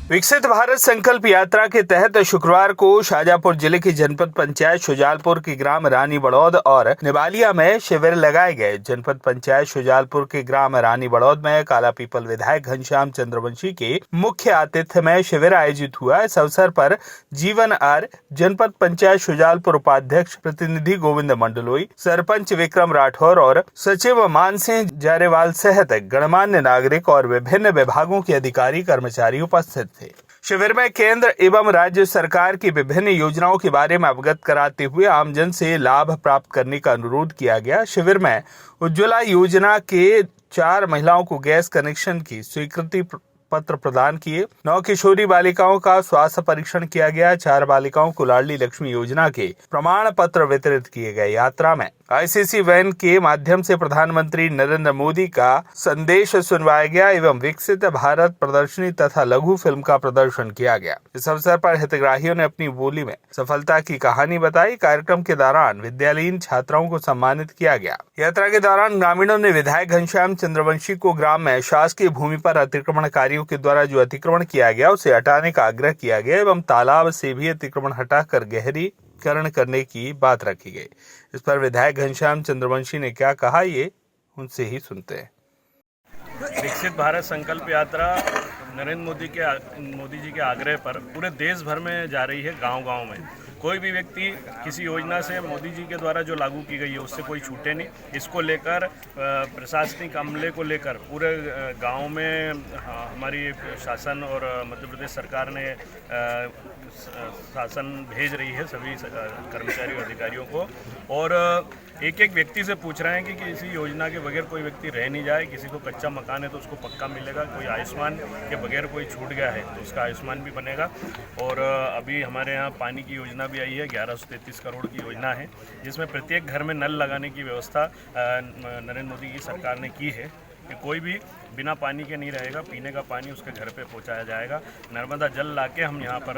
विकसित भारत संकल्प यात्रा के तहत शुक्रवार को शाजापुर जिले की जनपद पंचायत शुजालपुर के ग्राम रानी बड़ौद और निबालिया में शिविर लगाए गए। जनपद पंचायत शुजालपुर के ग्राम रानी बड़ौद में काला पीपल विधायक घनश्याम चंद्रवंशी के मुख्य आतिथ्य में शिविर आयोजित हुआ। इस अवसर पर जीवन आर, जनपद पंचायत शुजालपुर उपाध्यक्ष प्रतिनिधि गोविंद मंडलोई, सरपंच विक्रम राठौर और सचिव मान सिंह जारेवाल सहित गणमान्य नागरिक और विभिन्न विभागों के अधिकारी कर्मचारी उपस्थित थे। शिविर में केंद्र एवं राज्य सरकार की विभिन्न योजनाओं के बारे में अवगत कराते हुए आमजन से लाभ प्राप्त करने का अनुरोध किया गया। शिविर में उज्ज्वला योजना के 4 महिलाओं को गैस कनेक्शन की स्वीकृति पत्र प्रदान किए। 9 किशोरी बालिकाओं का स्वास्थ्य परीक्षण किया गया। 4 बालिकाओं को लाडली लक्ष्मी योजना के प्रमाण पत्र वितरित किए गए। यात्रा में आईसीसी वैन के माध्यम से प्रधानमंत्री नरेंद्र मोदी का संदेश सुनवाया गया एवं विकसित भारत प्रदर्शनी तथा लघु फिल्म का प्रदर्शन किया गया। इस अवसर पर हितग्राहियों ने अपनी बोली में सफलता की कहानी बताई। कार्यक्रम के दौरान विद्यालयीन छात्राओं को सम्मानित किया गया। यात्रा के दौरान ग्रामीणों ने विधायक घनश्याम चंद्रवंशी को ग्राम में शासकीय भूमि पर अतिक्रमणकारियों के द्वारा जो अतिक्रमण किया गया उसे हटाने का आग्रह किया गया एवं तालाब से भी अतिक्रमण हटाकर गहरीकरण करने की बात रखी गई। इस पर विधायक घनश्याम चंद्रवंशी ने क्या कहा, ये उनसे ही सुनते हैं। विकसित भारत संकल्प यात्रा नरेंद्र मोदी जी के आग्रह पर पूरे देश भर में जा रही है। गांव-गांव में कोई भी व्यक्ति किसी योजना से मोदी जी के द्वारा जो लागू की गई है उससे कोई छूटे नहीं। इसको लेकर प्रशासनिक अमले को लेकर पूरे गांव में हमारी शासन और मध्य प्रदेश सरकार ने शासन भेज रही है सभी कर्मचारी और अधिकारियों को, और एक एक व्यक्ति से पूछ रहे हैं कि किसी योजना के बगैर कोई व्यक्ति रह नहीं जाए। किसी को कच्चा मकान है तो उसको पक्का मिलेगा, कोई आयुष्मान के बगैर कोई छूट गया है तो उसका आयुष्मान भी बनेगा। और अभी हमारे यहाँ पानी की योजना भी आई है, 1133 करोड़ की योजना है, जिसमें प्रत्येक घर में नल लगाने की व्यवस्था नरेंद्र मोदी की सरकार ने की है कि कोई भी बिना पानी के नहीं रहेगा। पीने का पानी उसके घर पे पहुंचाया जाएगा। नर्मदा जल लाके हम यहाँ पर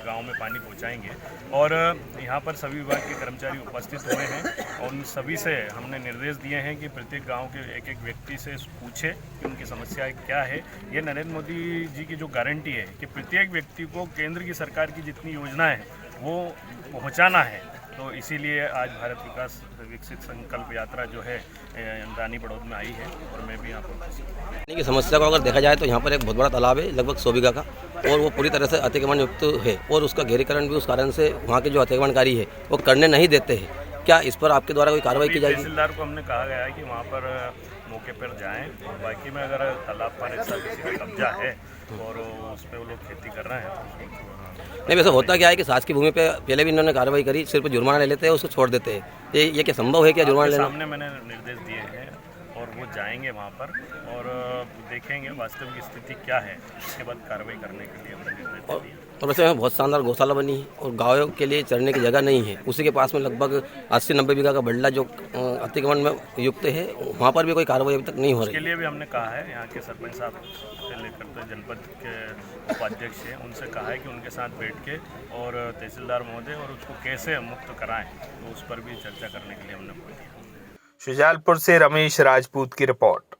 गांव में पानी पहुंचाएंगे। और यहाँ पर सभी विभाग के कर्मचारी उपस्थित हुए हैं और उन सभी से हमने निर्देश दिए हैं कि प्रत्येक गांव के एक एक व्यक्ति से पूछे कि उनकी समस्याएं क्या है। ये नरेंद्र मोदी जी की जो गारंटी है कि प्रत्येक व्यक्ति को केंद्र की सरकार की जितनी योजनाएँ हैं वो पहुँचाना है, तो इसीलिए आज भारत विकास विकसित संकल्प यात्रा जो है रानी बड़ौद में आई है और मैं भी यहाँ पर पानी की समस्या को अगर देखा जाए तो यहाँ पर एक बहुत बड़ा तालाब है, लगभग 100 बीघा का, और वो पूरी तरह से अतिक्रमण युक्त है और उसका गहरीकरण भी उस कारण से वहाँ के जो अतिक्रमणकारी है वो करने नहीं देते हैं। क्या इस पर आपके द्वारा कोई कार्रवाई की जाएगी? तहसीलदार को हमने कहा गया है कि वहाँ पर मौके पर जाएँ, और बाकी में अगर तालाब पर ऐसा किसी का कब्जा है और उस पर वो लोग खेती कर रहे हैं नहीं, वैसे होता क्या है कि सास की भूमि पे पहले भी इन्होंने कार्रवाई करी, सिर्फ जुर्माना ले लेते हैं, उसको छोड़ देते हैं। ये क्या संभव है क्या जुर्माना लेना? सामने मैंने निर्देश दिए हैं और वो जाएंगे वहाँ पर और देखेंगे वास्तविक स्थिति क्या है, उसके बाद कार्रवाई करने के लिए हमने निर्देश दिए। और वैसे बहुत शानदार गौशाला बनी है और गायों के लिए चरने की जगह नहीं है। उसी के पास में लगभग 80-90 बीघा का बल्ला जो अतिक्रमण में युक्त है, वहाँ पर भी कोई कार्रवाई अभी तक नहीं हो रही। उसके लिए भी हमने कहा है, यहाँ के सरपंच साहब से लेकर तो जनपद के उपाध्यक्ष हैं, उनसे कहा है कि उनके साथ बैठ के और तहसीलदार महोदय और उसको कैसे मुक्त कराएं, तो उस पर भी चर्चा करने के लिए हमने बोल दिया। शुजालपुर से रमेश राजपूत की रिपोर्ट।